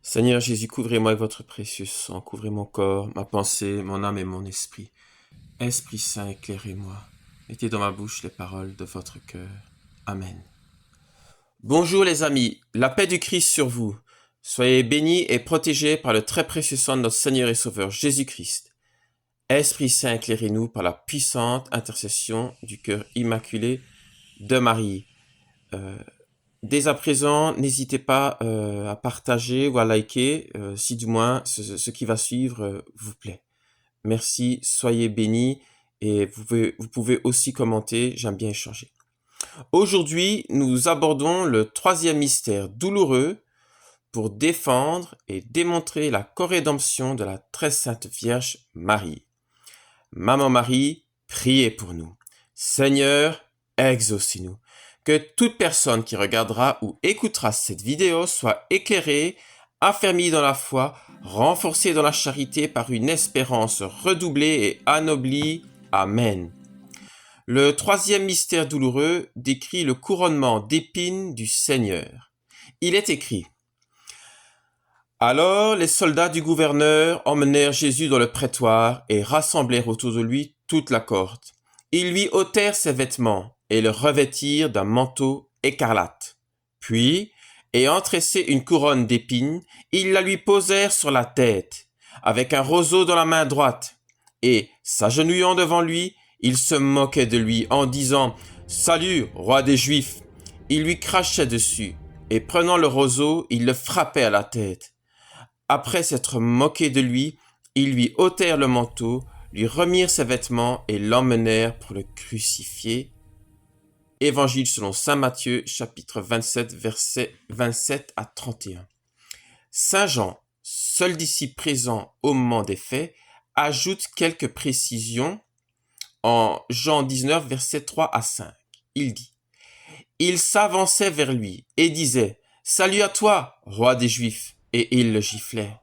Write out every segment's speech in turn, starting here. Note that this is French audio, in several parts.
Seigneur Jésus, couvrez-moi avec votre précieux sang, couvrez mon corps, ma pensée, mon âme et mon esprit. Esprit Saint, éclairez-moi. Mettez dans ma bouche les paroles de votre cœur. Amen. Bonjour les amis, la paix du Christ sur vous. Soyez bénis et protégés par le très précieux sang de notre Seigneur et Sauveur Jésus-Christ. Esprit Saint, éclairez-nous par la puissante intercession du cœur immaculé de Marie. Dès à présent, n'hésitez pas à partager ou à liker si du moins ce qui va suivre vous plaît. Merci, soyez bénis et vous pouvez aussi commenter, j'aime bien échanger. Aujourd'hui, nous abordons le troisième mystère douloureux pour défendre et démontrer la corrédemption de la très sainte Vierge Marie. Maman Marie, priez pour nous. Seigneur, exaucez-nous. Que toute personne qui regardera ou écoutera cette vidéo soit éclairée, affermie dans la foi, renforcée dans la charité par une espérance redoublée et anoblie. Amen. Le troisième mystère douloureux décrit le couronnement d'épines du Seigneur. Il est écrit: Alors les soldats du gouverneur emmenèrent Jésus dans le prétoire et rassemblèrent autour de lui toute la cohorte. Ils lui ôtèrent ses vêtements et le revêtirent d'un manteau écarlate. Puis, ayant tressé une couronne d'épines, ils la lui posèrent sur la tête, avec un roseau dans la main droite. Et, s'agenouillant devant lui, ils se moquaient de lui en disant « Salut, roi des Juifs !» Ils lui crachaient dessus, et prenant le roseau, ils le frappaient à la tête. Après s'être moqués de lui, ils lui ôtèrent le manteau, lui remirent ses vêtements et l'emmenèrent pour le crucifier. Évangile selon saint Matthieu, chapitre 27, versets 27 à 31. Saint Jean, seul disciple présent au moment des faits, ajoute quelques précisions en Jean 19, versets 3 à 5. Il dit: Il s'avançait vers lui et disait « Salut à toi, roi des Juifs !» Et ils le giflaient.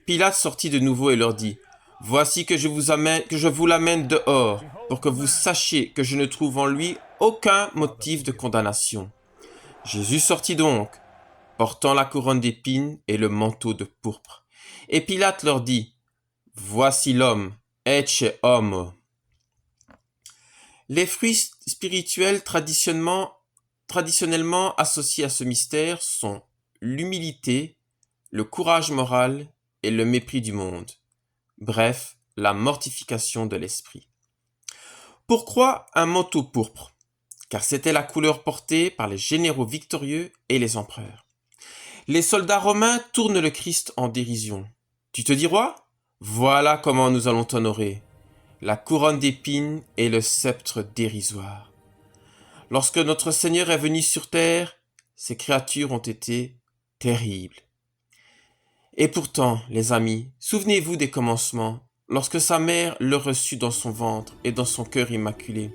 Pilate sortit de nouveau et leur dit: Voici que je vous l'amène dehors, pour que vous sachiez que je ne trouve en lui aucun motif de condamnation. Jésus sortit donc, portant la couronne d'épines et le manteau de pourpre. Et Pilate leur dit: Voici l'homme, ecce homo. Les fruits spirituels traditionnellement associés à ce mystère sont l'humilité, le courage moral et le mépris du monde. Bref, la mortification de l'esprit. Pourquoi un manteau pourpre? Car c'était la couleur portée par les généraux victorieux et les empereurs. Les soldats romains tournent le Christ en dérision. Tu te dis roi? Voilà comment nous allons t'honorer. La couronne d'épines et le sceptre dérisoire. Lorsque notre Seigneur est venu sur terre, ces créatures ont été terribles. Et pourtant, les amis, souvenez-vous des commencements, lorsque sa mère le reçut dans son ventre et dans son cœur immaculé.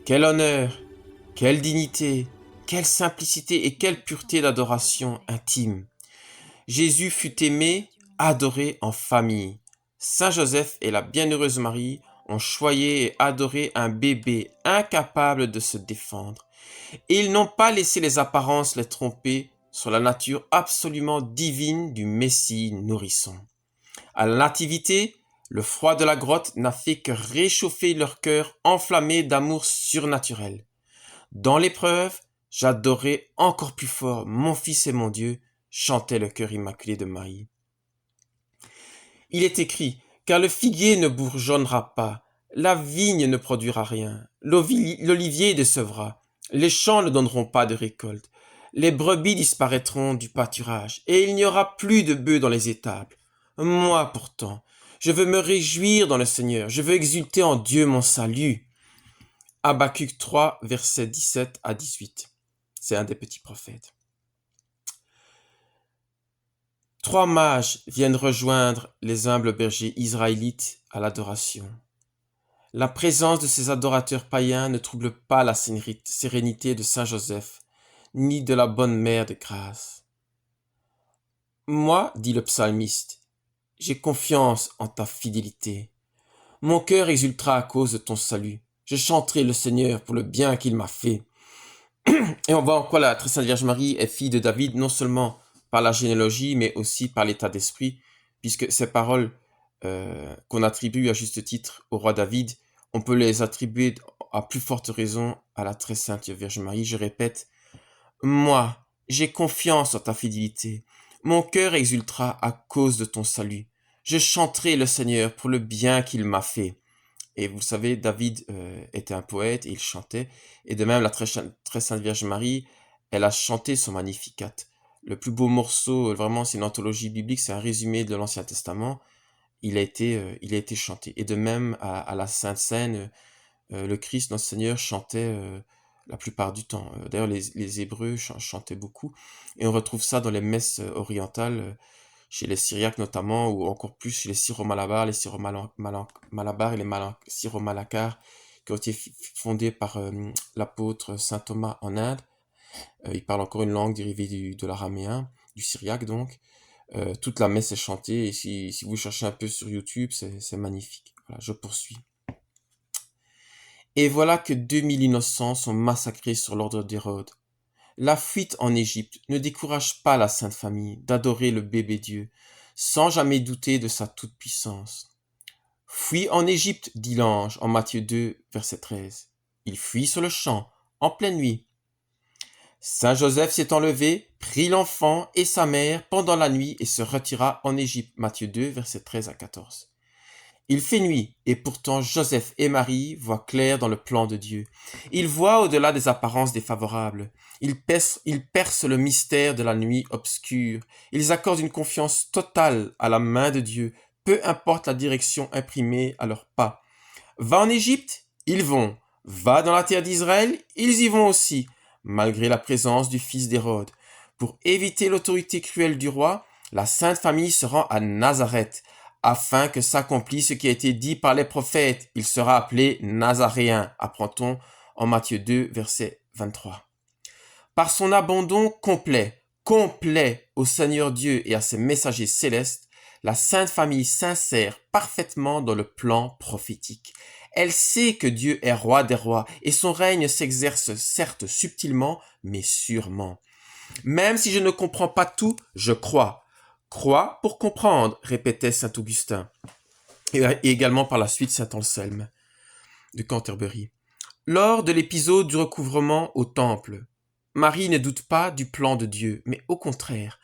Quel honneur, quelle dignité, quelle simplicité et quelle pureté d'adoration intime. Jésus fut aimé, adoré en famille. Saint Joseph et la bienheureuse Marie ont choyé et adoré un bébé incapable de se défendre. Et ils n'ont pas laissé les apparences les tromper sur la nature absolument divine du Messie nourrisson. À la nativité, le froid de la grotte n'a fait que réchauffer leur cœur enflammé d'amour surnaturel. Dans l'épreuve, j'adorais encore plus fort mon Fils et mon Dieu, chantait le cœur immaculé de Marie. Il est écrit, car le figuier ne bourgeonnera pas, la vigne ne produira rien, l'olivier décevra, les champs ne donneront pas de récolte, les brebis disparaîtront du pâturage, et il n'y aura plus de bœufs dans les étables. Moi pourtant, je veux me réjouir dans le Seigneur, je veux exulter en Dieu mon salut. Habacuc 3, versets 17 à 18. C'est un des petits prophètes. 3 mages viennent rejoindre les humbles bergers israélites à l'adoration. La présence de ces adorateurs païens ne trouble pas la sérénité de Saint Joseph, ni de la bonne mère de grâce. Moi, dit le psalmiste, j'ai confiance en ta fidélité. Mon cœur exultera à cause de ton salut. Je chanterai le Seigneur pour le bien qu'il m'a fait. Et on voit en quoi la très sainte Vierge Marie est fille de David, non seulement par la généalogie, mais aussi par l'état d'esprit, puisque ces paroles qu'on attribue à juste titre au roi David, on peut les attribuer à plus forte raison à la très sainte Vierge Marie. Je répète, moi, j'ai confiance en ta fidélité. Mon cœur exultera à cause de ton salut. Je chanterai le Seigneur pour le bien qu'il m'a fait. Et vous savez, David était un poète et il chantait. Et de même, la très sainte Vierge Marie, elle a chanté son Magnificat. Le plus beau morceau, vraiment, c'est une anthologie biblique, c'est un résumé de l'Ancien Testament. Il a été chanté. Et de même, à la Sainte Seine, le Christ, notre Seigneur, chantait la plupart du temps. D'ailleurs, les Hébreux chantaient beaucoup. Et on retrouve ça dans les messes orientales, chez les Syriaques notamment, ou encore plus chez les Syro-Malabars, les Syro-Malabars et les Syro-Malakars, qui ont été fondés par l'apôtre saint Thomas en Inde. Ils parlent encore une langue dérivée de l'araméen, du syriaque donc. Toute la messe est chantée, et si vous cherchez un peu sur YouTube, c'est magnifique. Voilà, je poursuis. Et voilà que 2000 innocents sont massacrés sur l'ordre d'Hérode. La fuite en Égypte ne décourage pas la Sainte Famille d'adorer le bébé Dieu, sans jamais douter de sa toute-puissance. Fuis en Égypte, dit l'ange en Matthieu 2, verset 13. Il fuit sur le champ, en pleine nuit. Saint Joseph s'étant levé, prit l'enfant et sa mère pendant la nuit et se retira en Égypte. Matthieu 2, verset 13 à 14. Il fait nuit, et pourtant Joseph et Marie voient clair dans le plan de Dieu. Ils voient au-delà des apparences défavorables. Ils percent le mystère de la nuit obscure. Ils accordent une confiance totale à la main de Dieu, peu importe la direction imprimée à leurs pas. Va en Égypte, ils vont. Va dans la terre d'Israël, ils y vont aussi, malgré la présence du fils d'Hérode. Pour éviter l'autorité cruelle du roi, la Sainte Famille se rend à Nazareth, afin que s'accomplisse ce qui a été dit par les prophètes. Il sera appelé Nazaréen, apprend-on en Matthieu 2, verset 23. Par son abandon complet au Seigneur Dieu et à ses messagers célestes, la Sainte Famille s'insère parfaitement dans le plan prophétique. Elle sait que Dieu est roi des rois et son règne s'exerce certes subtilement, mais sûrement. Même si je ne comprends pas tout, je crois. Crois pour comprendre, répétait saint Augustin, et également par la suite saint Anselme de Canterbury. Lors de l'épisode du recouvrement au temple, Marie ne doute pas du plan de Dieu, mais au contraire,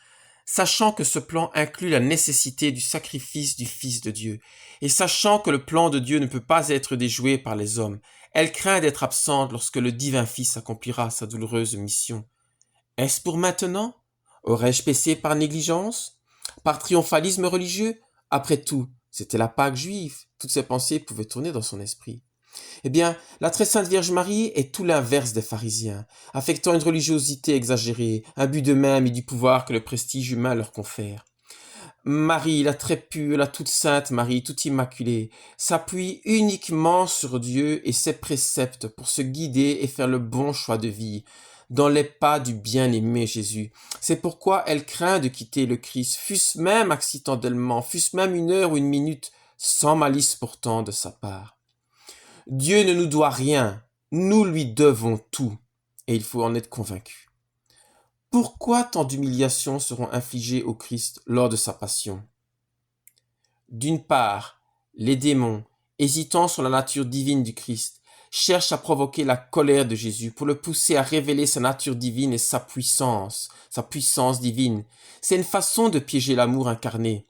sachant que ce plan inclut la nécessité du sacrifice du Fils de Dieu, et sachant que le plan de Dieu ne peut pas être déjoué par les hommes, elle craint d'être absente lorsque le divin Fils accomplira sa douloureuse mission. Est-ce pour maintenant? Aurais-je péché par négligence? Par triomphalisme religieux? Après tout, c'était la Pâque juive. Toutes ces pensées pouvaient tourner dans son esprit. Eh bien, la très sainte Vierge Marie est tout l'inverse des pharisiens, affectant une religiosité exagérée, un but de même et du pouvoir que le prestige humain leur confère. Marie, la très pure, la toute sainte Marie, toute immaculée, s'appuie uniquement sur Dieu et ses préceptes pour se guider et faire le bon choix de vie, dans les pas du bien-aimé Jésus. C'est pourquoi elle craint de quitter le Christ, fût-ce même accidentellement, fût-ce même une heure ou une minute, sans malice pourtant de sa part. Dieu ne nous doit rien, nous lui devons tout, et il faut en être convaincu. Pourquoi tant d'humiliations seront infligées au Christ lors de sa passion? D'une part, les démons, hésitant sur la nature divine du Christ, cherchent à provoquer la colère de Jésus pour le pousser à révéler sa nature divine et sa puissance divine. C'est une façon de piéger l'amour incarné.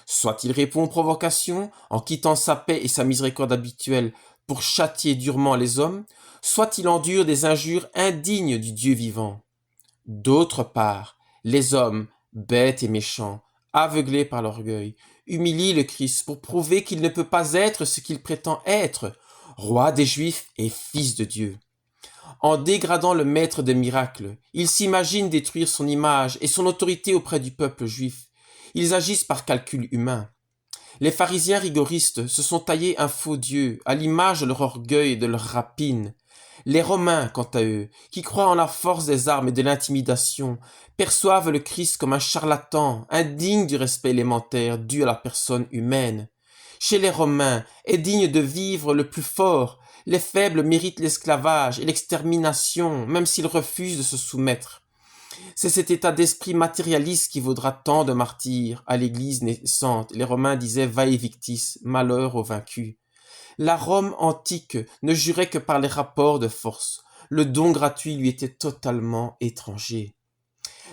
Soit il répond aux provocations en quittant sa paix et sa miséricorde habituelle pour châtier durement les hommes, soit il endure des injures indignes du Dieu vivant. D'autre part, les hommes, bêtes et méchants, aveuglés par l'orgueil, humilient le Christ pour prouver qu'il ne peut pas être ce qu'il prétend être, roi des Juifs et fils de Dieu. En dégradant le maître des miracles, ils s'imaginent détruire son image et son autorité auprès du peuple juif. Ils agissent par calcul humain. Les pharisiens rigoristes se sont taillés un faux Dieu à l'image de leur orgueil et de leur rapine. Les Romains, quant à eux, qui croient en la force des armes et de l'intimidation, perçoivent le Christ comme un charlatan, indigne du respect élémentaire dû à la personne humaine. Chez les Romains, est digne de vivre le plus fort. Les faibles méritent l'esclavage et l'extermination, même s'ils refusent de se soumettre. C'est cet état d'esprit matérialiste qui vaudra tant de martyrs à l'Église naissante. Les Romains disaient vae victis, malheur aux vaincus. La Rome antique ne jurait que par les rapports de force. Le don gratuit lui était totalement étranger.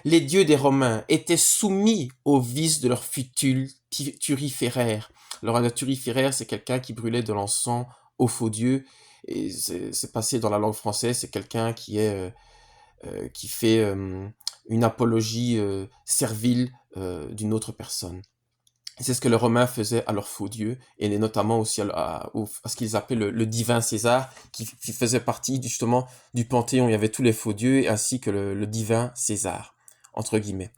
Les dieux des Romains étaient soumis aux vices de leur futile turiféraire. Alors un turiféraire, c'est quelqu'un qui brûlait de l'encens aux faux dieux. Et c'est passé dans la langue française, c'est quelqu'un qui fait une apologie servile d'une autre personne. C'est ce que les Romains faisaient à leurs faux dieux, et notamment aussi à ce qu'ils appelaient le divin César, qui faisait partie justement du panthéon. Il y avait tous les faux dieux, ainsi que le divin César, entre guillemets.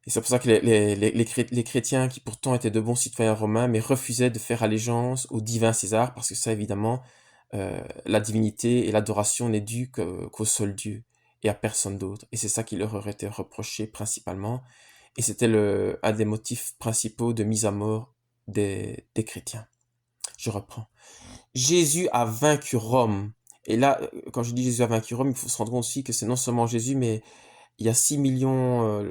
Et c'est pour ça que les chrétiens, qui pourtant étaient de bons citoyens romains, mais refusaient de faire allégeance au divin César, parce que ça, évidemment, la divinité et l'adoration n'est due qu'au seul Dieu, et à personne d'autre. Et c'est ça qui leur aurait été reproché principalement. Et c'était un des motifs principaux de mise à mort des chrétiens. Je reprends. Jésus a vaincu Rome. Et là, quand je dis Jésus a vaincu Rome, il faut se rendre compte aussi que c'est non seulement Jésus, mais il y a 6 millions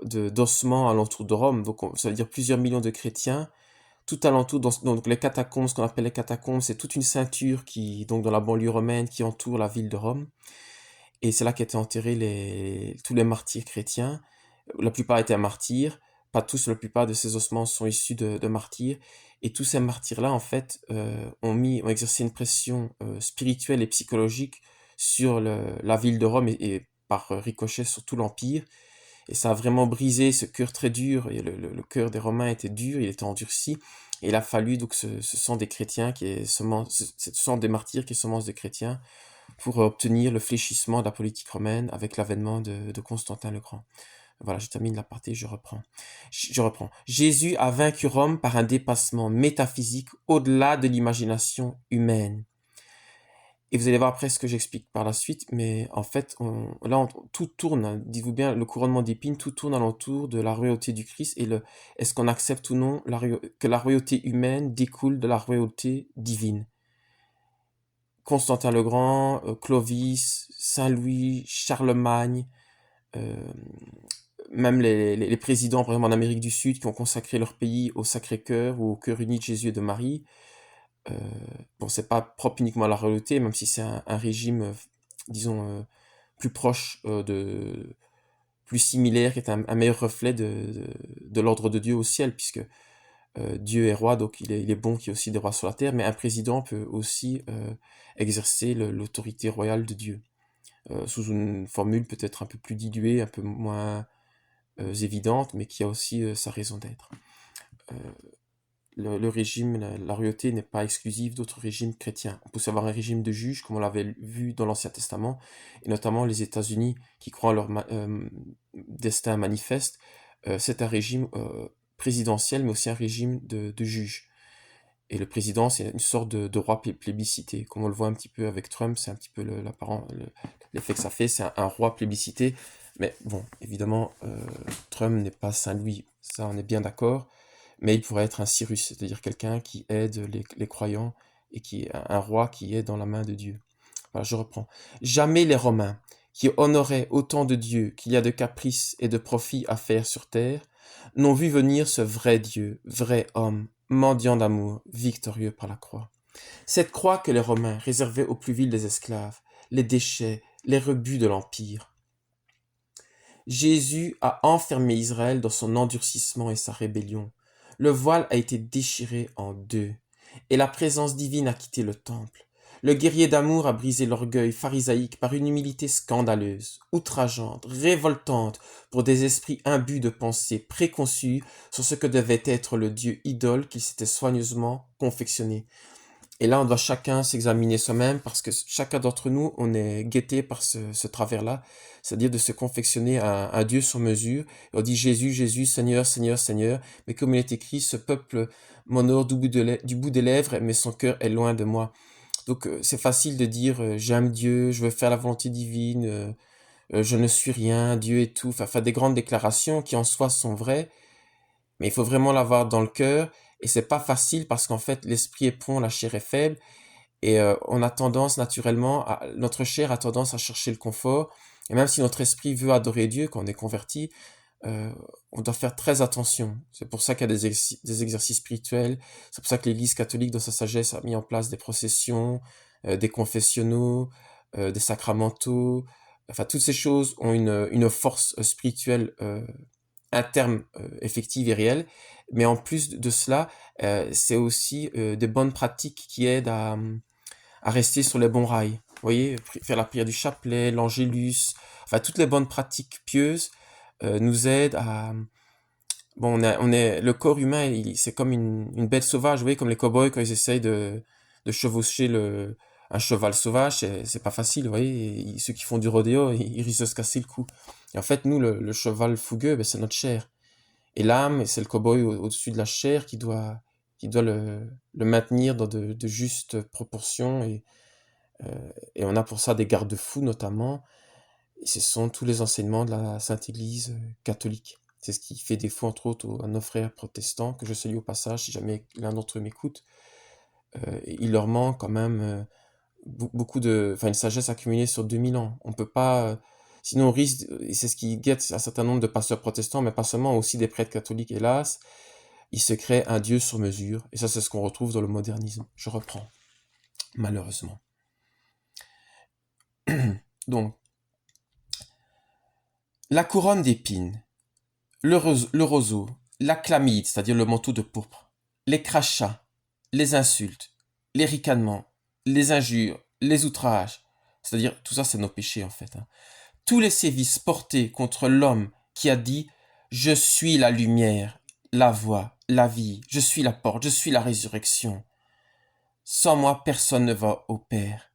d'ossements alentour de Rome. Donc ça veut dire plusieurs millions de chrétiens. Tout alentour, donc les catacombes, ce qu'on appelle les catacombes, c'est toute une ceinture donc dans la banlieue romaine qui entoure la ville de Rome. Et c'est là qu'étaient enterrés tous les martyrs chrétiens. La plupart étaient martyrs, pas tous, la plupart de ces ossements sont issus de martyrs. Et tous ces martyrs-là, en fait, ont exercé une pression spirituelle et psychologique sur la ville de Rome et par ricochet sur tout l'Empire. Et ça a vraiment brisé ce cœur très dur. Et le cœur des Romains était dur, il était endurci. Et il a fallu, donc, ce sont des chrétiens ce sont des martyrs qui est semence de chrétiens pour obtenir le fléchissement de la politique romaine avec l'avènement de Constantin le Grand. Voilà, je termine la partie, je reprends. Jésus a vaincu Rome par un dépassement métaphysique au-delà de l'imagination humaine. Et vous allez voir après ce que j'explique par la suite, mais en fait, tout tourne, hein, dites-vous bien, le couronnement d'épines, tout tourne alentour de la royauté du Christ et est-ce qu'on accepte ou non que la royauté humaine découle de la royauté divine. Constantin le Grand, Clovis, Saint-Louis, Charlemagne, même les présidents, par exemple en Amérique du Sud, qui ont consacré leur pays au Sacré-Cœur ou au cœur uni de Jésus et de Marie. Bon, c'est pas propre uniquement à la royauté, même si c'est un régime, disons, plus proche, plus similaire, qui est un meilleur reflet de l'ordre de Dieu au ciel, puisque Dieu est roi, donc il est bon qu'il y ait aussi des rois sur la terre, mais un président peut aussi exercer l'autorité royale de Dieu, sous une formule peut-être un peu plus diluée, un peu moins évidente, mais qui a aussi sa raison d'être. Le régime, la royauté n'est pas exclusive d'autres régimes chrétiens. On peut aussi avoir un régime de juges, comme on l'avait vu dans l'Ancien Testament, et notamment les États-Unis, qui croient en leur destin manifeste. C'est un régime présidentiel, mais aussi un régime de juges. Et le président, c'est une sorte de roi plébiscité. Comme on le voit un petit peu avec Trump, c'est un petit peu l'effet que ça fait, c'est un roi plébiscité. Mais bon, évidemment, Trump n'est pas Saint-Louis, ça on est bien d'accord, mais il pourrait être un Cyrus, c'est-à-dire quelqu'un qui aide les croyants et qui est un roi qui est dans la main de Dieu. Voilà, je reprends. Jamais les Romains, qui honoraient autant de dieux qu'il y a de caprices et de profits à faire sur terre, n'ont vu venir ce vrai Dieu, vrai homme, mendiant d'amour, victorieux par la croix. Cette croix que les Romains réservaient aux plus vils des esclaves, les déchets, les rebuts de l'Empire. Jésus a enfermé Israël dans son endurcissement et sa rébellion. Le voile a été déchiré en deux, et la présence divine a quitté le temple. Le guerrier d'amour a brisé l'orgueil pharisaïque par une humilité scandaleuse, outrageante, révoltante pour des esprits imbus de pensées préconçues sur ce que devait être le Dieu idole qu'il s'était soigneusement confectionné. Et là, on doit chacun s'examiner soi-même parce que chacun d'entre nous, on est guetté par ce travers-là, c'est-à-dire de se confectionner un Dieu sur mesure. Et on dit Jésus, Jésus, Seigneur, Seigneur, Seigneur. Mais comme il est écrit, ce peuple m'honore du bout des lèvres, mais son cœur est loin de moi. Donc c'est facile de dire j'aime Dieu, je veux faire la volonté divine, je ne suis rien, Dieu est tout. Enfin, faire des grandes déclarations qui en soi sont vraies, mais il faut vraiment l'avoir dans le cœur. Et c'est pas facile parce qu'en fait, l'esprit est prompt, la chair est faible. Et on a tendance naturellement, notre chair a tendance à chercher le confort. Et même si notre esprit veut adorer Dieu quand on est converti, on doit faire très attention. C'est pour ça qu'il y a des exercices spirituels. C'est pour ça que l'Église catholique, dans sa sagesse, a mis en place des processions, des confessionnaux, des sacramentaux. Enfin, toutes ces choses ont une force spirituelle interne, effective et réelle. Mais en plus de cela, c'est aussi des bonnes pratiques qui aident à rester sur les bons rails. Vous voyez, faire la prière du chapelet, l'angélus, enfin toutes les bonnes pratiques pieuses nous aident à... Bon, le corps humain, c'est comme une bête sauvage, vous voyez, comme les cow-boys quand ils essayent de chevaucher un cheval sauvage, c'est pas facile, vous voyez, ceux qui font du rodéo, ils risquent de se casser le cou. Et en fait, nous, le cheval fougueux, ben, c'est notre chair. Et l'âme, c'est le cow-boy au-dessus de la chair qui doit le maintenir dans de justes proportions et on a pour ça des garde-fous notamment, et ce sont tous les enseignements de la Sainte Église catholique. C'est ce qui fait défaut entre autres à nos frères protestants, que je salue au passage si jamais l'un d'entre eux m'écoute. Il leur manque quand même une sagesse accumulée sur 2000 ans. On peut pas, sinon on risque, et c'est ce qui guette un certain nombre de pasteurs protestants, mais pas seulement, aussi des prêtres catholiques hélas, ils se créent un Dieu sur mesure, et ça c'est ce qu'on retrouve dans le modernisme. Je reprends, malheureusement. Donc, la couronne d'épines, le roseau, la chlamyde, c'est-à-dire le manteau de pourpre, les crachats, les insultes, les ricanements, les injures, les outrages, c'est-à-dire tout ça c'est nos péchés en fait. Tous les sévices portés contre l'homme qui a dit « Je suis la lumière, la voie, la vie, je suis la porte, je suis la résurrection. Sans moi personne ne va au Père.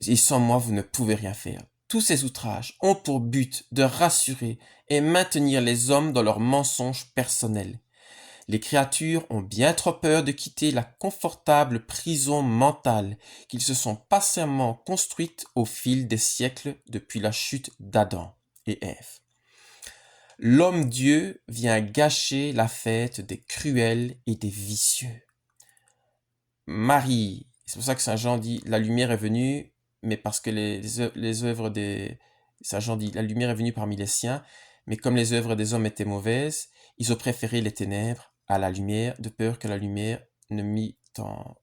Et sans moi vous ne pouvez rien faire. » Tous ces outrages ont pour but de rassurer et maintenir les hommes dans leurs mensonges personnels. Les créatures ont bien trop peur de quitter la confortable prison mentale qu'ils se sont patiemment construite au fil des siècles depuis la chute d'Adam et Ève. L'homme-dieu vient gâcher la fête des cruels et des vicieux. Marie, c'est pour ça que Saint Jean dit « La lumière est venue », mais parce que les œuvres des... Saint Jean dit « La lumière est venue parmi les siens », mais comme les œuvres des hommes étaient mauvaises, ils ont préféré les ténèbres à la lumière, de peur que la lumière ne mît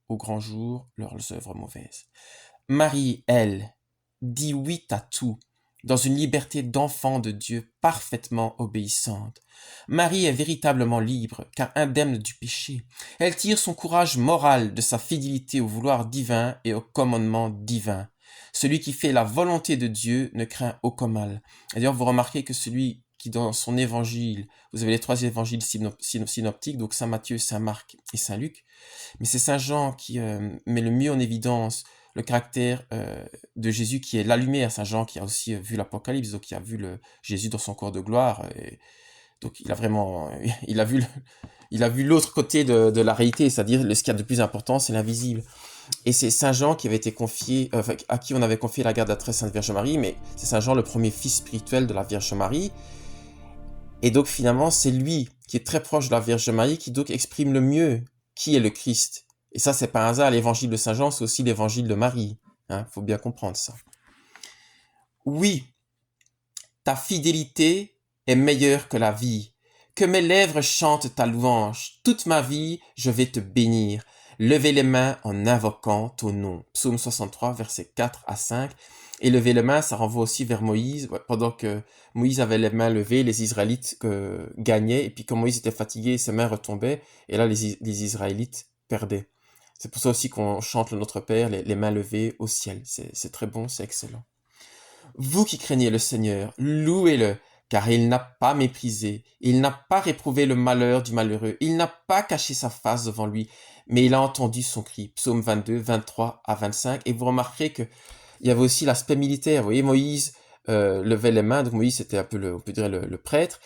au grand jour leurs œuvres mauvaises. Marie, elle, dit oui à tout, dans une liberté d'enfant de Dieu parfaitement obéissante. Marie est véritablement libre, car indemne du péché. Elle tire son courage moral de sa fidélité au vouloir divin et au commandement divin. Celui qui fait la volonté de Dieu ne craint aucun mal. D'ailleurs, vous remarquez que celui qui, dans son évangile, vous avez les trois évangiles synoptiques, donc Saint Matthieu, Saint Marc et Saint Luc, mais c'est Saint Jean qui met le mieux en évidence le caractère de Jésus qui est la lumière. Saint Jean qui a aussi vu l'Apocalypse, donc qui a vu Jésus dans son corps de gloire, et donc il a vraiment, il a vu l'autre côté de la réalité, c'est-à-dire ce qu'il y a de plus important, c'est l'invisible. Et c'est Saint Jean qui avait été confié, à qui on avait confié la garde de la très sainte Vierge Marie, mais c'est Saint Jean le premier fils spirituel de la Vierge Marie. Et donc finalement, c'est lui qui est très proche de la Vierge Marie qui donc exprime le mieux qui est le Christ. Et ça, c'est pas un hasard, l'évangile de Saint Jean, c'est aussi l'évangile de Marie. Faut bien comprendre ça. Oui, ta fidélité est meilleure que la vie. Que mes lèvres chantent ta louange. Toute ma vie, je vais te bénir. Levez les mains en invoquant ton nom. Psaume 63, versets 4 à 5. Et lever les mains, ça renvoie aussi vers Moïse. Pendant que Moïse avait les mains levées, les Israélites gagnaient. Et puis quand Moïse était fatigué, ses mains retombaient. Et là, les Israélites perdaient. C'est pour ça aussi qu'on chante le Notre Père, les mains levées au ciel. C'est très bon, c'est excellent. Vous qui craignez le Seigneur, louez-le, car il n'a pas méprisé, il n'a pas réprouvé le malheur du malheureux, il n'a pas caché sa face devant lui, mais il a entendu son cri. Psaume 22, 23 à 25. Et vous remarquerez que il y avait aussi l'aspect militaire. Vous voyez, Moïse levait les mains, donc Moïse c'était un peu on peut dire le prêtre,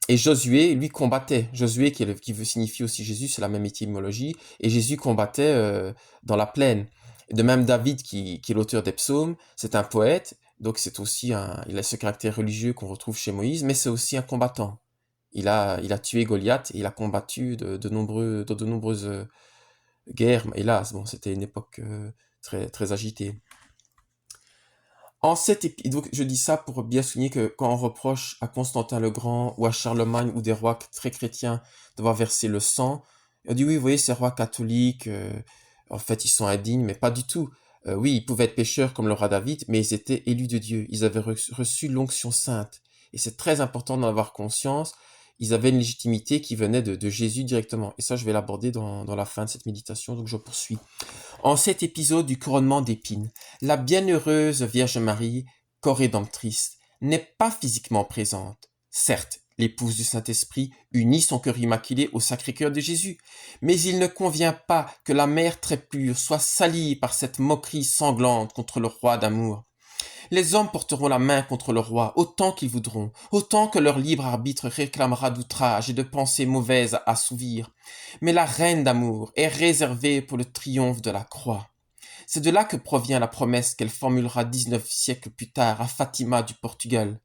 et Josué, lui, combattait. Josué, qui veut signifier aussi Jésus, c'est la même étymologie, et Jésus combattait dans la plaine. De même David, qui est l'auteur des psaumes, c'est un poète, donc c'est aussi il a ce caractère religieux qu'on retrouve chez Moïse, mais c'est aussi un combattant. Il a tué Goliath et il a combattu dans de nombreuses guerres. Hélas, bon, c'était une époque très, très agitée. Donc je dis ça pour bien souligner que quand on reproche à Constantin le Grand ou à Charlemagne ou des rois très chrétiens d'avoir versé le sang, on dit oui, vous voyez, ces rois catholiques, en fait, ils sont indignes, mais pas du tout. Oui, ils pouvaient être pécheurs comme le roi David, mais ils étaient élus de Dieu. Ils avaient reçu l'onction sainte. Et c'est très important d'en avoir conscience. Ils avaient une légitimité qui venait de Jésus directement. Et ça, je vais l'aborder dans la fin de cette méditation, donc je poursuis. En cet épisode du couronnement d'épines, la bienheureuse Vierge Marie, corédemptrice, n'est pas physiquement présente. Certes, l'épouse du Saint-Esprit unit son cœur immaculé au Sacré-Cœur de Jésus, mais il ne convient pas que la mère très pure soit salie par cette moquerie sanglante contre le roi d'amour. Les hommes porteront la main contre le roi autant qu'ils voudront, autant que leur libre arbitre réclamera d'outrage et de pensées mauvaises à assouvir. Mais la reine d'amour est réservée pour le triomphe de la croix. C'est de là que provient la promesse qu'elle formulera 19 siècles plus tard à Fatima du Portugal.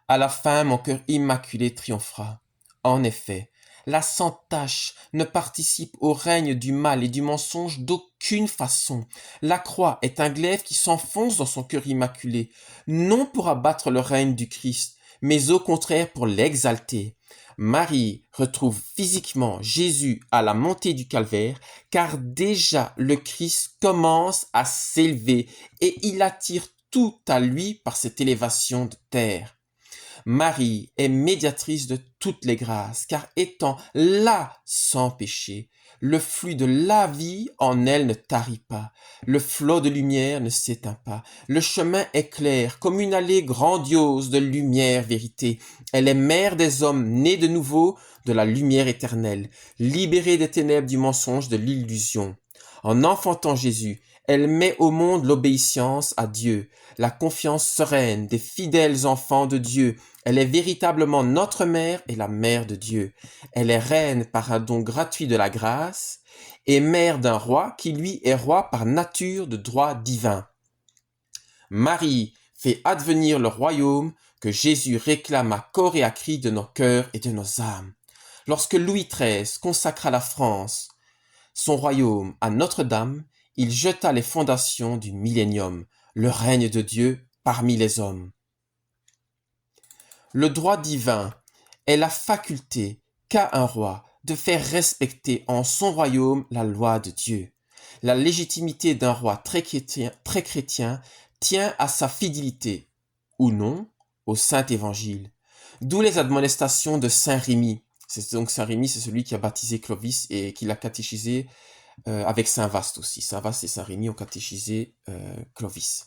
À la fin, mon cœur immaculé triomphera. En effet, la sans tache ne participe au règne du mal et du mensonge d'aucune façon. La croix est un glaive qui s'enfonce dans son cœur immaculé, non pour abattre le règne du Christ, mais au contraire pour l'exalter. Marie retrouve physiquement Jésus à la montée du calvaire, car déjà le Christ commence à s'élever et il attire tout à lui par cette élévation de terre. Marie est médiatrice de toutes les grâces, car étant là sans péché, le flux de la vie en elle ne tarit pas, le flot de lumière ne s'éteint pas, le chemin est clair comme une allée grandiose de lumière vérité. Elle est mère des hommes nés de nouveau de la lumière éternelle, libérée des ténèbres du mensonge de l'illusion. En enfantant Jésus, elle met au monde l'obéissance à Dieu, la confiance sereine des fidèles enfants de Dieu. Elle est véritablement notre mère et la mère de Dieu. Elle est reine par un don gratuit de la grâce et mère d'un roi qui lui est roi par nature de droit divin. Marie fait advenir le royaume que Jésus réclame à corps et à cri de nos cœurs et de nos âmes. Lorsque Louis XIII consacra la France, son royaume à Notre-Dame, il jeta les fondations du millénium, le règne de Dieu parmi les hommes. Le droit divin est la faculté qu'a un roi de faire respecter en son royaume la loi de Dieu. La légitimité d'un roi très chrétien tient à sa fidélité, ou non, au Saint Évangile. D'où les admonestations de Saint Rémy. Donc Saint Rémy, c'est celui qui a baptisé Clovis et qui l'a catéchisé avec Saint Vaast aussi. Saint Vaast et Saint Rémy ont catéchisé Clovis.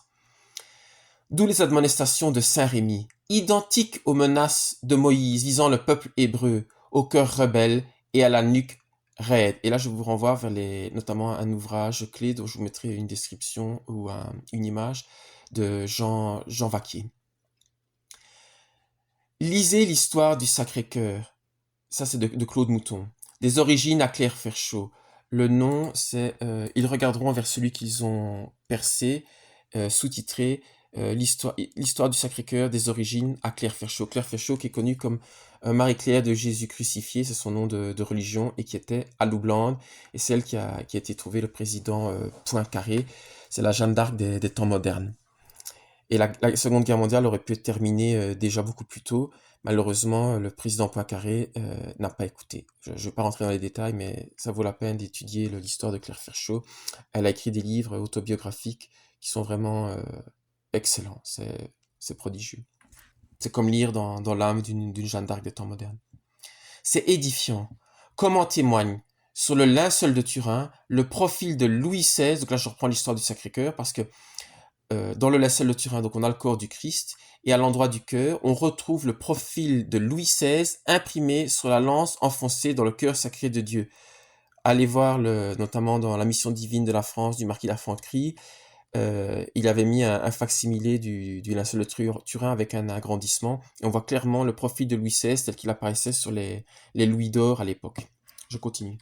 D'où les admonestations de Saint Rémy, identiques aux menaces de Moïse visant le peuple hébreu, au cœur rebelle et à la nuque raide. Et là, je vous renvoie vers notamment un ouvrage clé dont je vous mettrai une description ou une image de Jean Vaquier. Lisez l'histoire du Sacré-Cœur. Ça, c'est de Claude Mouton. Des origines à Claire Ferchaud. Le nom, c'est Ils regarderont vers celui qu'ils ont percé, sous-titré l'histoire du Sacré-Cœur des origines à Claire Ferchaud. Claire Ferchaud qui est connue comme Marie-Claire de Jésus crucifié, c'est son nom de religion, et qui était à Loublande, et c'est elle qui a été trouvée le président Poincaré. C'est la Jeanne d'Arc des temps modernes. Et la Seconde Guerre mondiale aurait pu être terminée déjà beaucoup plus tôt. Malheureusement, le président Poincaré n'a pas écouté. Je ne vais pas rentrer dans les détails, mais ça vaut la peine d'étudier l'histoire de Claire Ferchaud. Elle a écrit des livres autobiographiques qui sont vraiment excellents. C'est prodigieux. C'est comme lire dans l'âme d'une Jeanne d'Arc des temps modernes. C'est édifiant. Comme en témoigne sur le linceul de Turin, le profil de Louis XVI. Donc là, je reprends l'histoire du Sacré-Cœur parce que dans le linceul de Turin, donc on a le corps du Christ, et à l'endroit du cœur, on retrouve le profil de Louis XVI imprimé sur la lance enfoncée dans le cœur sacré de Dieu. Allez voir notamment dans la mission divine de la France du marquis d'Infanterie, il avait mis un facsimilé du linceul de Turin avec un agrandissement, et on voit clairement le profil de Louis XVI tel qu'il apparaissait sur les louis d'or à l'époque. Je continue.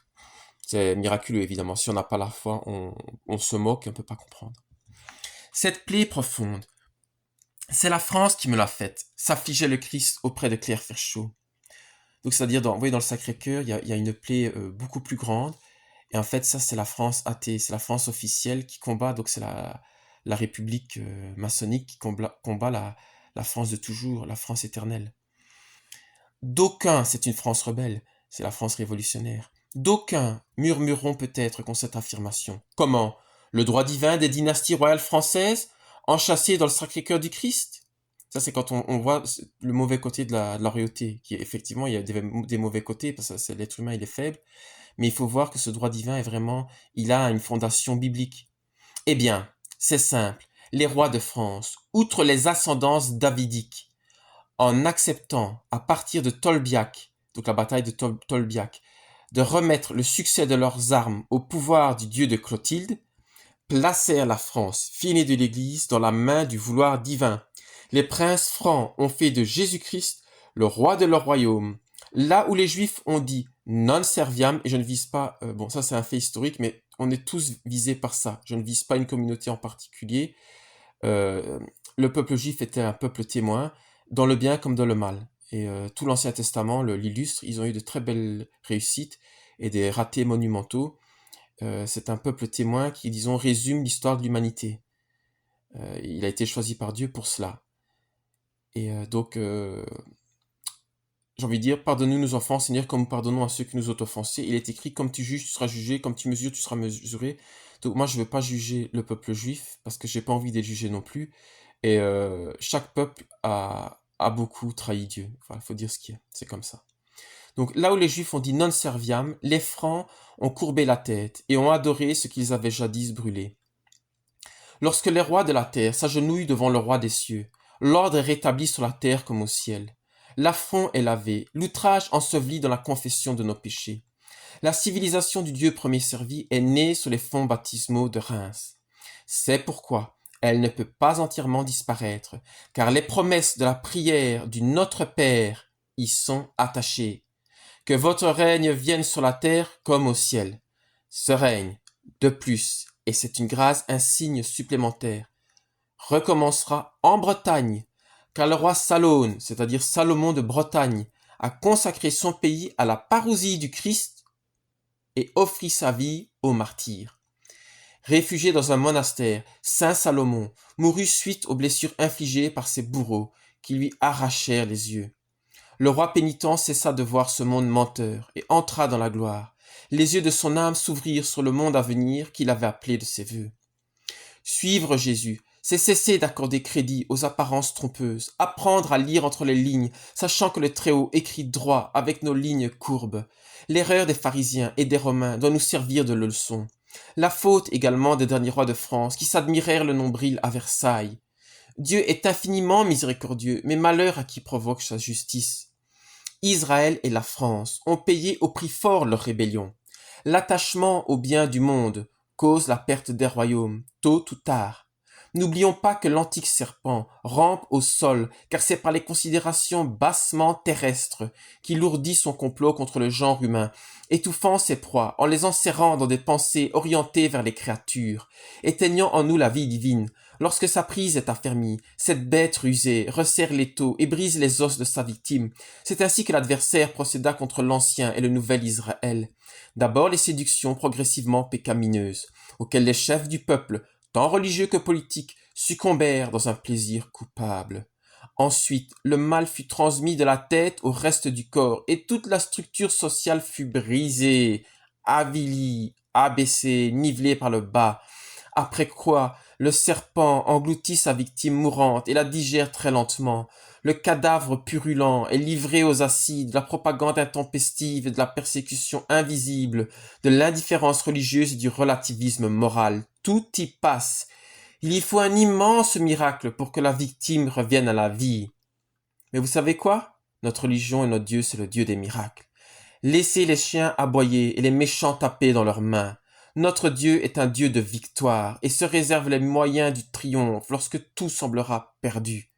C'est miraculeux évidemment, si on n'a pas la foi, on se moque et on ne peut pas comprendre. Cette plaie profonde, c'est la France qui me l'a faite, s'affligeait le Christ auprès de Claire Ferchaud. Donc c'est-à-dire, vous voyez, dans le Sacré-Cœur, il y a une plaie beaucoup plus grande, et en fait, ça, c'est la France athée, c'est la France officielle qui combat, donc c'est la République maçonnique qui combat la France de toujours, la France éternelle. D'aucuns, c'est une France rebelle, c'est la France révolutionnaire. D'aucuns murmureront peut-être contre cette affirmation. Comment? Le droit divin des dynasties royales françaises, enchâssées dans le Sacré-Cœur du Christ? Ça, c'est quand on voit le mauvais côté de la royauté, qui effectivement, il y a des mauvais côtés, parce que l'être humain, il est faible, mais il faut voir que ce droit divin est vraiment, il a une fondation biblique. Eh bien, c'est simple, les rois de France, outre les ascendances davidiques, en acceptant, à partir de Tolbiac, donc la bataille de Tolbiac, de remettre le succès de leurs armes au pouvoir du dieu de Clotilde, placèrent la France, fille de l'Église, dans la main du vouloir divin. Les princes francs ont fait de Jésus-Christ le roi de leur royaume. Là où les Juifs ont dit non serviam, et je ne vise pas, bon ça c'est un fait historique, mais on est tous visés par ça. Je ne vise pas une communauté en particulier. Le peuple juif était un peuple témoin, dans le bien comme dans le mal. Et tout l'Ancien Testament l'illustre, ils ont eu de très belles réussites et des ratés monumentaux. C'est un peuple témoin qui, disons, résume l'histoire de l'humanité. Il a été choisi par Dieu pour cela. Et donc, j'ai envie de dire, pardonne-nous nos offenses, Seigneur, comme nous pardonnons à ceux qui nous ont offensés. Il est écrit, comme tu juges, tu seras jugé, comme tu mesures, tu seras mesuré. Donc moi, je ne veux pas juger le peuple juif, parce que j'ai pas envie de les juger non plus. Et chaque peuple a beaucoup trahi Dieu. Enfin, il faut dire ce qui est. C'est comme ça. Donc là où les Juifs ont dit non serviam, les Francs ont courbé la tête et ont adoré ce qu'ils avaient jadis brûlé. Lorsque les rois de la terre s'agenouillent devant le roi des cieux, l'ordre est rétabli sur la terre comme au ciel. L'affront est lavé, l'outrage enseveli dans la confession de nos péchés. La civilisation du Dieu premier servi est née sur les fonds baptismaux de Reims. C'est pourquoi elle ne peut pas entièrement disparaître, car les promesses de la prière du Notre Père y sont attachées. Que votre règne vienne sur la terre comme au ciel. Ce règne, de plus, et c'est une grâce, un signe supplémentaire, recommencera en Bretagne, car le roi Salone, c'est-à-dire Salomon de Bretagne, a consacré son pays à la parousie du Christ et offrit sa vie aux martyrs. Réfugié dans un monastère, Saint Salomon mourut suite aux blessures infligées par ses bourreaux qui lui arrachèrent les yeux. Le roi pénitent cessa de voir ce monde menteur et entra dans la gloire. Les yeux de son âme s'ouvrirent sur le monde à venir qu'il avait appelé de ses voeux. Suivre Jésus, c'est cesser d'accorder crédit aux apparences trompeuses, apprendre à lire entre les lignes, sachant que le Très-Haut écrit droit avec nos lignes courbes. L'erreur des pharisiens et des Romains doit nous servir de leçon. La faute également des derniers rois de France qui s'admirèrent le nombril à Versailles. Dieu est infiniment miséricordieux, mais malheur à qui provoque sa justice. Israël et la France ont payé au prix fort leur rébellion. L'attachement aux biens du monde cause la perte des royaumes, tôt ou tard. N'oublions pas que l'antique serpent rampe au sol, car c'est par les considérations bassement terrestres qu'il ourdit son complot contre le genre humain, étouffant ses proies en les enserrant dans des pensées orientées vers les créatures, éteignant en nous la vie divine. Lorsque sa prise est affermie, cette bête rusée resserre l'étau et brise les os de sa victime. C'est ainsi que l'adversaire procéda contre l'ancien et le nouvel Israël. D'abord les séductions progressivement pécamineuses, auxquelles les chefs du peuple, tant religieux que politiques, succombèrent dans un plaisir coupable. Ensuite, le mal fut transmis de la tête au reste du corps, et toute la structure sociale fut brisée, avilie, abaissée, nivelée par le bas, après quoi le serpent engloutit sa victime mourante et la digère très lentement. Le cadavre purulent est livré aux acides de la propagande intempestive et de la persécution invisible, de l'indifférence religieuse et du relativisme moral. Tout y passe. Il y faut un immense miracle pour que la victime revienne à la vie. Mais vous savez quoi? Notre religion et notre Dieu, c'est le Dieu des miracles. Laissez les chiens aboyer et les méchants taper dans leurs mains. Notre Dieu est un Dieu de victoire et se réserve les moyens du triomphe lorsque tout semblera perdu.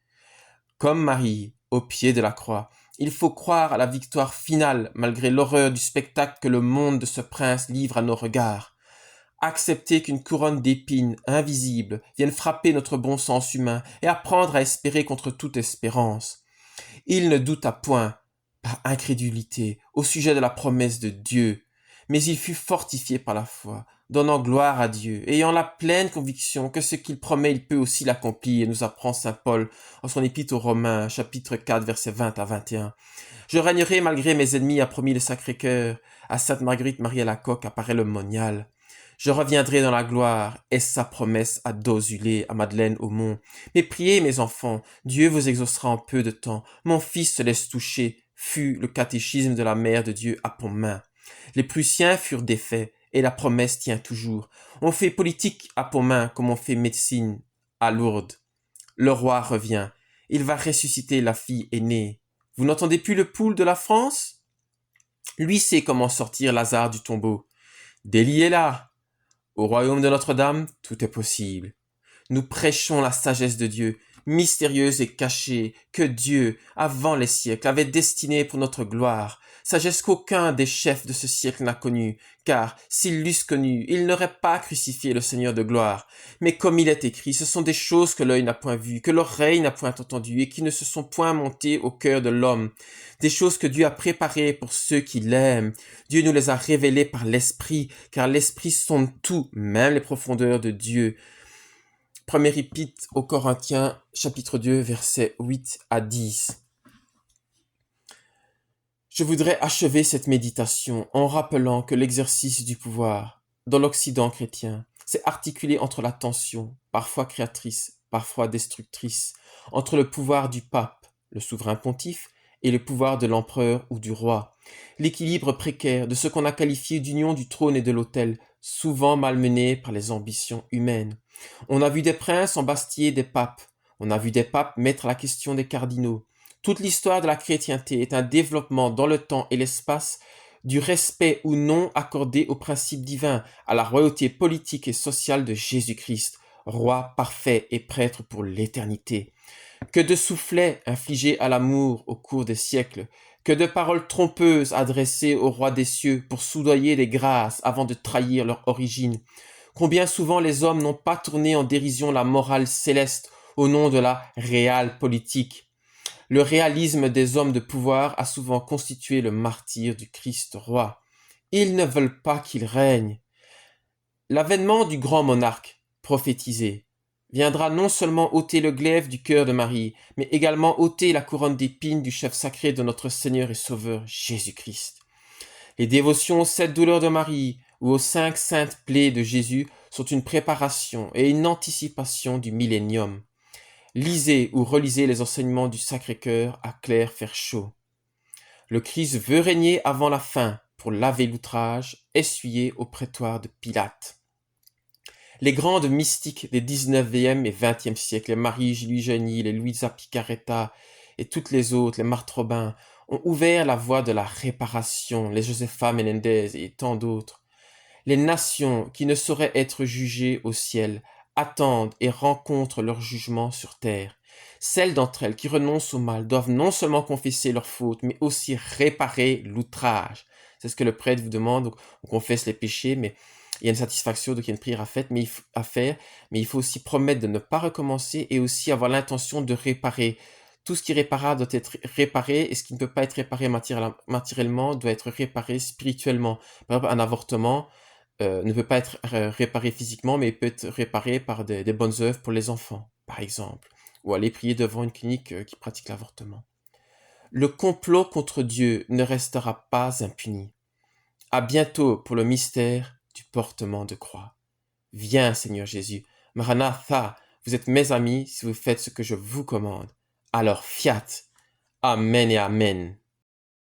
Comme Marie, au pied de la croix, il faut croire à la victoire finale malgré l'horreur du spectacle que le monde de ce prince livre à nos regards. Accepter qu'une couronne d'épines invisibles vienne frapper notre bon sens humain et apprendre à espérer contre toute espérance. Il ne douta point, par incrédulité, au sujet de la promesse de Dieu, mais il fut fortifié par la foi. donnant gloire à Dieu, ayant la pleine conviction que ce qu'il promet, il peut aussi l'accomplir, nous apprend saint Paul en son épître aux Romains, chapitre 4, versets 20 à 21. Je régnerai malgré mes ennemis, a promis le Sacré-Cœur. À Sainte Marguerite Marie Alacoque apparaît le monial. Je reviendrai dans la gloire, est-ce sa promesse à Dosulé, à Madeleine Aumont. Mais priez, mes enfants, Dieu vous exaucera en peu de temps. Mon fils se laisse toucher, fut le catéchisme de la mère de Dieu à Pontmain. Les Prussiens furent défaits, et la promesse tient toujours. On fait politique à Pontmain comme on fait médecine à Lourdes. Le roi revient. Il va ressusciter la fille aînée. Vous n'entendez plus le pouls de la France? Lui sait comment sortir Lazare du tombeau. Déliez-la. Au royaume de Notre-Dame, tout est possible. Nous prêchons la sagesse de Dieu, mystérieuse et cachée, que Dieu, avant les siècles, avait destinée pour notre gloire, sagesse qu'aucun des chefs de ce siècle n'a connue, car s'ils l'eussent connue, ils n'auraient pas crucifié le Seigneur de gloire. Mais comme il est écrit, ce sont des choses que l'œil n'a point vues, que l'oreille n'a point entendues, et qui ne se sont point montées au cœur de l'homme, des choses que Dieu a préparées pour ceux qui l'aiment. Dieu nous les a révélées par l'Esprit, car l'Esprit sonde tout, même les profondeurs de Dieu. Premier épître aux Corinthiens, chapitre 2, versets 8 à 10. Je voudrais achever cette méditation en rappelant que l'exercice du pouvoir, dans l'Occident chrétien, s'est articulé entre la tension, parfois créatrice, parfois destructrice, entre le pouvoir du pape, le souverain pontife, et le pouvoir de l'empereur ou du roi. L'équilibre précaire de ce qu'on a qualifié d'union du trône et de l'autel, souvent malmené par les ambitions humaines. On a vu des princes embastiller des papes. On a vu des papes mettre la question des cardinaux. Toute l'histoire de la chrétienté est un développement dans le temps et l'espace du respect ou non accordé aux principes divins, à la royauté politique et sociale de Jésus-Christ, roi parfait et prêtre pour l'éternité. Que de soufflets infligés à l'amour au cours des siècles, que de paroles trompeuses adressées au roi des cieux pour soudoyer les grâces avant de trahir leur origine. Combien souvent les hommes n'ont pas tourné en dérision la morale céleste au nom de la réelle politique. Le réalisme des hommes de pouvoir a souvent constitué le martyre du Christ roi. Ils ne veulent pas qu'il règne. L'avènement du grand monarque, prophétisé, viendra non seulement ôter le glaive du cœur de Marie, mais également ôter la couronne d'épines du chef sacré de notre Seigneur et Sauveur Jésus-Christ. Les dévotions aux 7 douleurs de Marie ou aux 5 saintes plaies de Jésus sont une préparation et une anticipation du millénium. Lisez ou relisez les enseignements du Sacré-Cœur à clair fer chaud. Le Christ veut régner avant la fin pour laver l'outrage essuyé au prétoire de Pilate. Les grandes mystiques des 19e et 20e siècles, les Marie-Julie Jany, les Luisa Picaretta et toutes les autres, les Marthe Robin, ont ouvert la voie de la réparation, les Josefa Menendez et tant d'autres. Les nations qui ne sauraient être jugées au ciel attendent et rencontrent leur jugement sur terre. Celles d'entre elles qui renoncent au mal doivent non seulement confesser leurs fautes, mais aussi réparer l'outrage. C'est ce que le prêtre vous demande. Donc, on confesse les péchés, mais il y a une satisfaction, donc il y a une prière à faire, mais il faut aussi promettre de ne pas recommencer et aussi avoir l'intention de réparer. Tout ce qui est réparable doit être réparé, et ce qui ne peut pas être réparé matériellement doit être réparé spirituellement. Par exemple, un avortement ne peut pas être réparé physiquement, mais peut être réparé par des bonnes œuvres pour les enfants, par exemple. Ou aller prier devant une clinique qui pratique l'avortement. Le complot contre Dieu ne restera pas impuni. À bientôt pour le mystère du portement de croix. Viens, Seigneur Jésus. Maranatha, vous êtes mes amis si vous faites ce que je vous commande. Alors fiat. Amen et amen.